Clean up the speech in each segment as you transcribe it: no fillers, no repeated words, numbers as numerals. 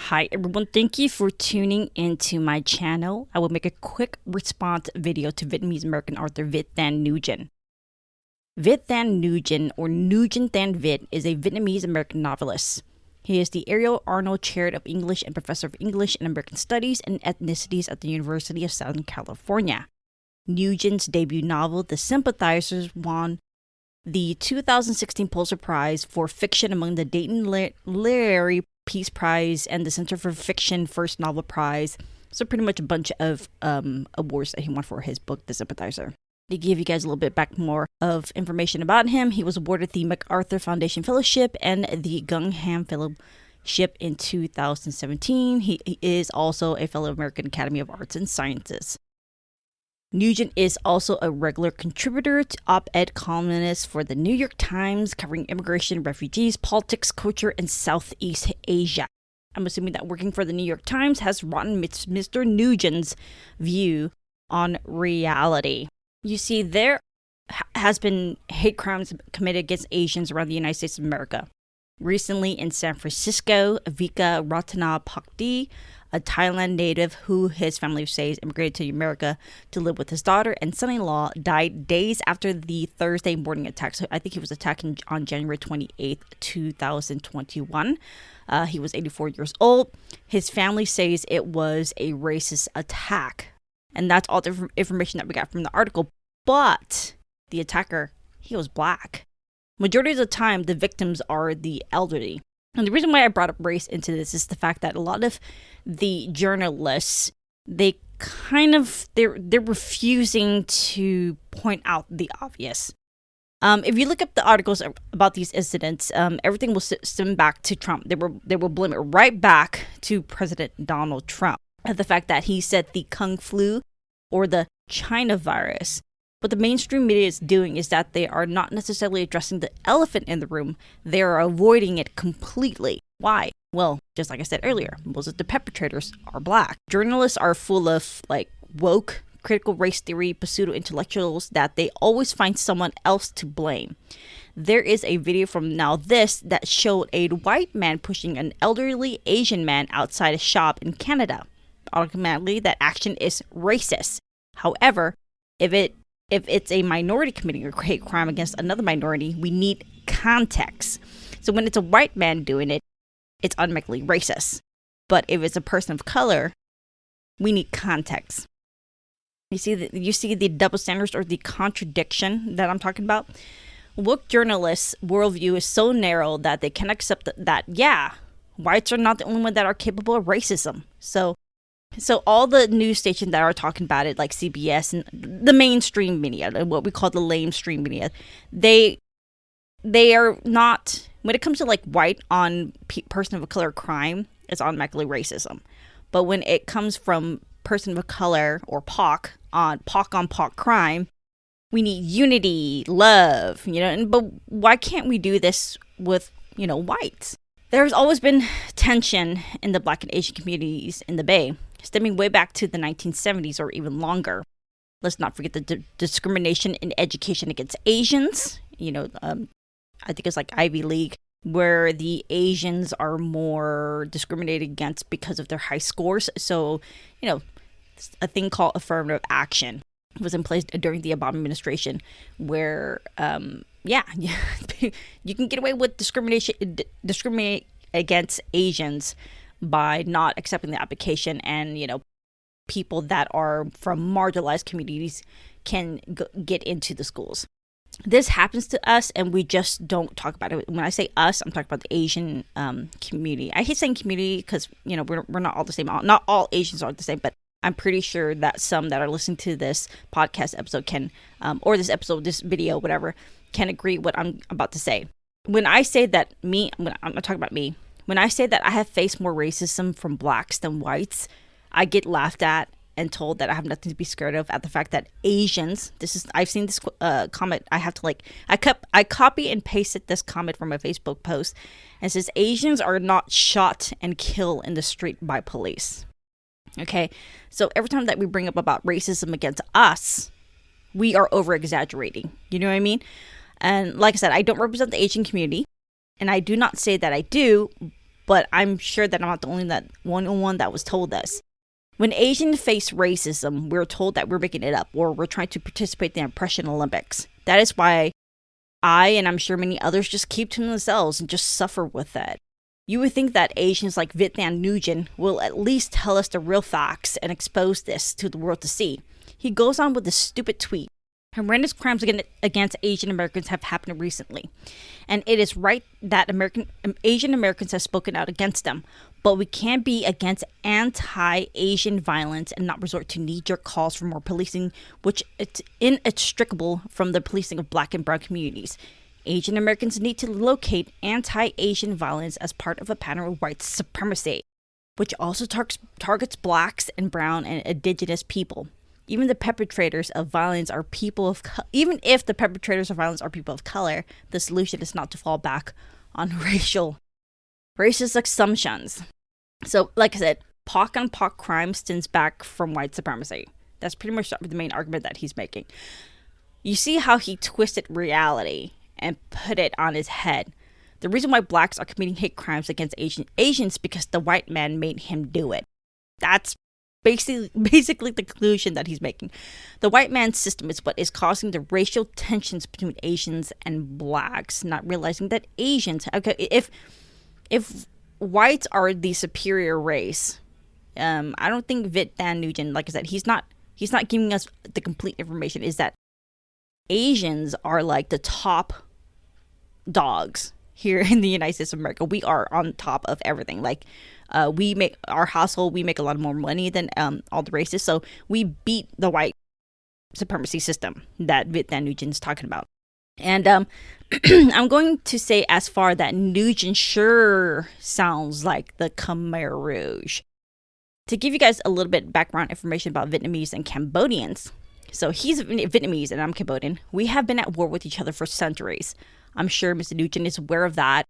Hi everyone, thank you for tuning into my channel. I will make a quick response video to Vietnamese-American author Viet Thanh Nguyen. Viet Thanh Nguyen, or Nguyen Thanh Viet, is a Vietnamese-American novelist. He is the Ariel Arnold Chair of English and Professor of English and American Studies and Ethnicities at the University of Southern California. Nguyen's debut novel, The Sympathizers, won the 2016 Pulitzer Prize for Fiction among the Dayton Literary Peace Prize and the Center for Fiction First Novel Prize. So pretty much a bunch of awards that he won for his book, The Sympathizer. To give you guys a little bit back more of information about him, he was awarded the MacArthur Foundation Fellowship and the Guggenheim Fellowship in 2017. He is also a fellow American Academy of Arts and Sciences. Nguyen is also a regular contributor to op-ed columnist for the New York Times, covering immigration, refugees, politics, culture, and Southeast Asia. I'm assuming that working for the New York Times has rotten Mr. Nguyen's view on reality. You see, there has been hate crimes committed against Asians around the United States of America. Recently in San Francisco, Vika Ratanapakdi, a Thailand native who his family says immigrated to America to live with his daughter and son-in-law, died days after the Thursday morning attack. So I think he was attacked on January 28th, 2021. He was 84 years old. His family says it was a racist attack. And that's all the information that we got from the article. But the attacker, he was black. Majority of the time, the victims are the elderly. And the reason why I brought up race into this is the fact that a lot of the journalists, they're refusing to point out the obvious. If you look up the articles about these incidents, everything will stem back to Trump. They will blame it right back to President Donald Trump. The fact that he said the Kung flu or the China virus. What the mainstream media is doing is that they are not necessarily addressing the elephant in the room. They are avoiding it completely. Why? Well, just like I said earlier, most of the perpetrators are black. Journalists are full of woke, critical race theory, pseudo-intellectuals that they always find someone else to blame. There is a video from Now This that showed a white man pushing an elderly Asian man outside a shop in Canada. Automatically, that action is racist. However, if it's a minority committing a hate crime against another minority, we need context. So when it's a white man doing it, it's automatically racist. But if it's a person of color, we need context. You see the double standards or the contradiction that I'm talking about? Woke journalists' worldview is so narrow that they can accept that whites are not the only ones that are capable of racism. So all the news stations that are talking about it, like CBS and the mainstream media, what we call the lamestream media, they are not, when it comes to white on person of color crime, it's automatically racism. But when it comes from person of color or POC on POC crime, we need unity, love, but why can't we do this with, whites? There's always been tension in the Black and Asian communities in the Bay, stemming way back to the 1970s or even longer. Let's not forget the discrimination in education against Asians. I think it's like Ivy League, where the Asians are more discriminated against because of their high scores. So, a thing called affirmative action was in place during the Obama administration, where, you can get away with discriminate against Asians by not accepting the application, and people that are from marginalized communities can get into the schools. This happens to us and we just don't talk about it. When I say us, I'm talking about the Asian community. I hate saying community because we're not all the same. Not all Asians are the same, but I'm pretty sure that some that are listening to this podcast episode can or this video, whatever, can agree what I'm about to say. When I say that I'm talking about me. When I say that I have faced more racism from blacks than whites, I get laughed at and told that I have nothing to be scared of at the fact that Asians, I've seen this comment, I have to I copy and pasted this comment from a Facebook post, and it says Asians are not shot and killed in the street by police. Okay, so every time that we bring up about racism against us, we are over exaggerating. You know what I mean? And like I said, I don't represent the Asian community, and I do not say that I do, but I'm sure that I'm not the only one that was told this. When Asians face racism, we're told that we're making it up or we're trying to participate in the Oppression Olympics. That is why I, and I'm sure many others, just keep to themselves and just suffer with it. You would think that Asians like Viet Thanh Nguyen will at least tell us the real facts and expose this to the world to see. He goes on with this stupid tweet. Horrendous crimes against Asian Americans have happened recently, and it is right that Asian Americans have spoken out against them. But we can't be against anti-Asian violence and not resort to knee-jerk calls for more policing, which is inextricable from the policing of Black and Brown communities. Asian Americans need to locate anti-Asian violence as part of a pattern of white supremacy, which also targets Blacks and Brown and Indigenous people. Even if the perpetrators of violence are people of color, the solution is not to fall back on racist assumptions. So, like I said, POC on POC crime stems back from white supremacy. That's pretty much the main argument that he's making. You see how he twisted reality and put it on his head. The reason why Blacks are committing hate crimes against Asians because the white man made him do it. That's basically the conclusion that he's making. The white man's system is what is causing the racial tensions between Asians and Blacks, not realizing that Asians, okay, if whites are the superior race, I don't think Viet Thanh Nguyen, like I said, he's not giving us the complete information, is that Asians are like the top dogs here in the United States of America. We are on top of everything. Like, we make a lot more money than all the races, so we beat the white supremacy system that Viet Thanh Nguyen is talking about. And I'm going to say as far that Nguyen sure sounds like the Khmer Rouge. To give you guys a little bit background information about Vietnamese and Cambodians. So he's Vietnamese and I'm Cambodian. We have been at war with each other for centuries. I'm sure Mr. Nguyen is aware of that.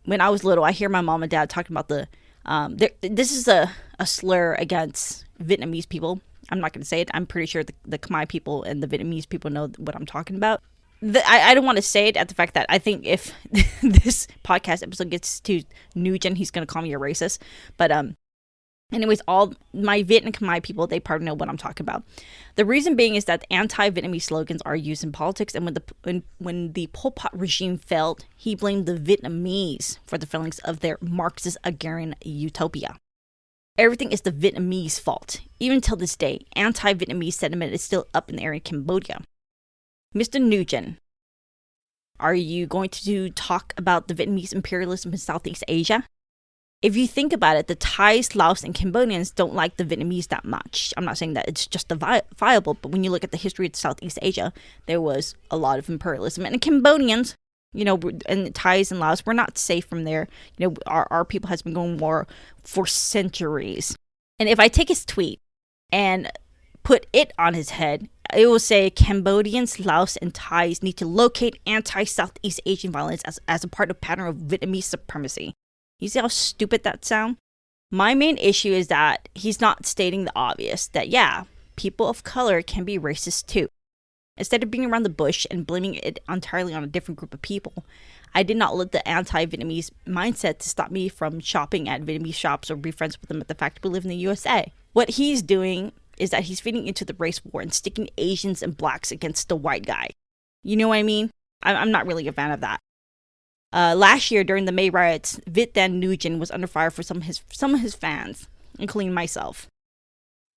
When I was little, I hear my mom and dad talking about this is a slur against Vietnamese people. I'm not going to say it. I'm pretty sure the Khmer people and the Vietnamese people know what I'm talking about. I don't want to say it at the fact that I think if this podcast episode gets to Nguyen, he's going to call me a racist. But anyways, all my Viet and Khmer people, they probably know what I'm talking about. The reason being is that anti-Vietnamese slogans are used in politics, and when the Pol Pot regime failed, he blamed the Vietnamese for the failings of their Marxist agrarian utopia. Everything is the Vietnamese fault. Even till this day, anti-Vietnamese sentiment is still up in the air in Cambodia. Mr. Nguyen, are you going to talk about the Vietnamese imperialism in Southeast Asia? If you think about it, the Thais, Laos, and Cambodians don't like the Vietnamese that much. I'm not saying that it's justifiable, but when you look at the history of Southeast Asia, there was a lot of imperialism. And the Cambodians, and Thais and Laos, we're not safe from there. Our people has been going war for centuries. And if I take his tweet and put it on his head, it will say Cambodians, Laos, and Thais need to locate anti-Southeast Asian violence as a part of pattern of Vietnamese supremacy. You see how stupid that sounds? My main issue is that he's not stating the obvious, that yeah, people of color can be racist too. Instead of being around the bush and blaming it entirely on a different group of people, I did not let the anti-Vietnamese mindset to stop me from shopping at Vietnamese shops or be friends with them at the fact we live in the USA. What he's doing is that he's feeding into the race war and sticking Asians and Blacks against the white guy. You know what I mean? I'm not really a fan of that. Last year during the May riots, Viet Thanh Nguyen was under fire for some of his fans, including myself,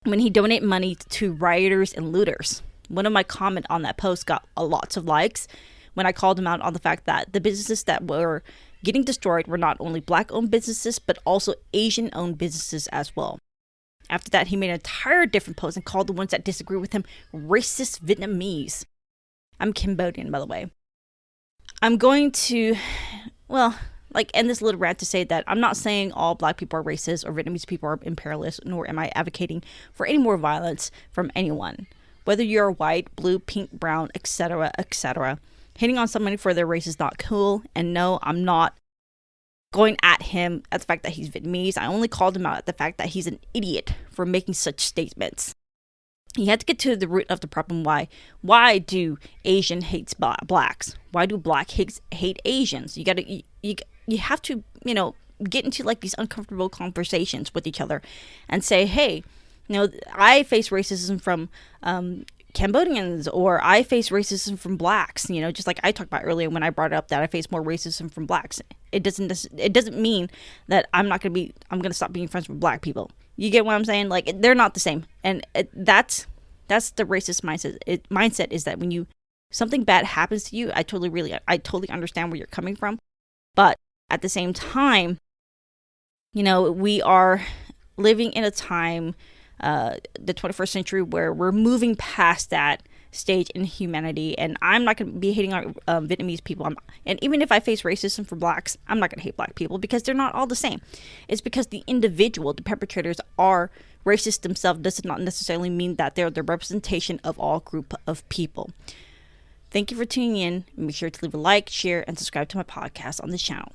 when he donated money to rioters and looters. One of my comments on that post got lots of likes when I called him out on the fact that the businesses that were getting destroyed were not only Black-owned businesses, but also Asian-owned businesses as well. After that, he made an entire different post and called the ones that disagree with him racist Vietnamese. I'm Cambodian, by the way. I'm going to, end this little rant to say that I'm not saying all Black people are racist or Vietnamese people are imperialist, nor am I advocating for any more violence from anyone. Whether you're white, blue, pink, brown, etc., etc. Hitting on somebody for their race is not cool. And no, I'm not going at him at the fact that he's Vietnamese. I only called him out at the fact that he's an idiot for making such statements. You have to get to the root of the problem. Why do Asian hates Blacks? Why do Black hate Asians? You have to, get into like these uncomfortable conversations with each other and say, hey, I face racism from Cambodians, or I face racism from blacks, just like I talked about earlier when I brought up that I face more racism from blacks. It doesn't mean that I'm going to stop being friends with black people. You get what I'm saying? Like, they're not the same. And that's the racist mindset. Mindset is that when something bad happens to you, I totally understand where you're coming from. But at the same time, we are living in a time, the 21st century, where we're moving past that stage in humanity. And I'm not going to be hating on Vietnamese people. And even if I face racism for blacks, I'm not going to hate black people, because they're not all the same. It's because the perpetrators are racist themselves, does not necessarily mean that they're the representation of all group of people. Thank you for tuning in. Make sure to leave a like, share, and subscribe to my podcast on this channel.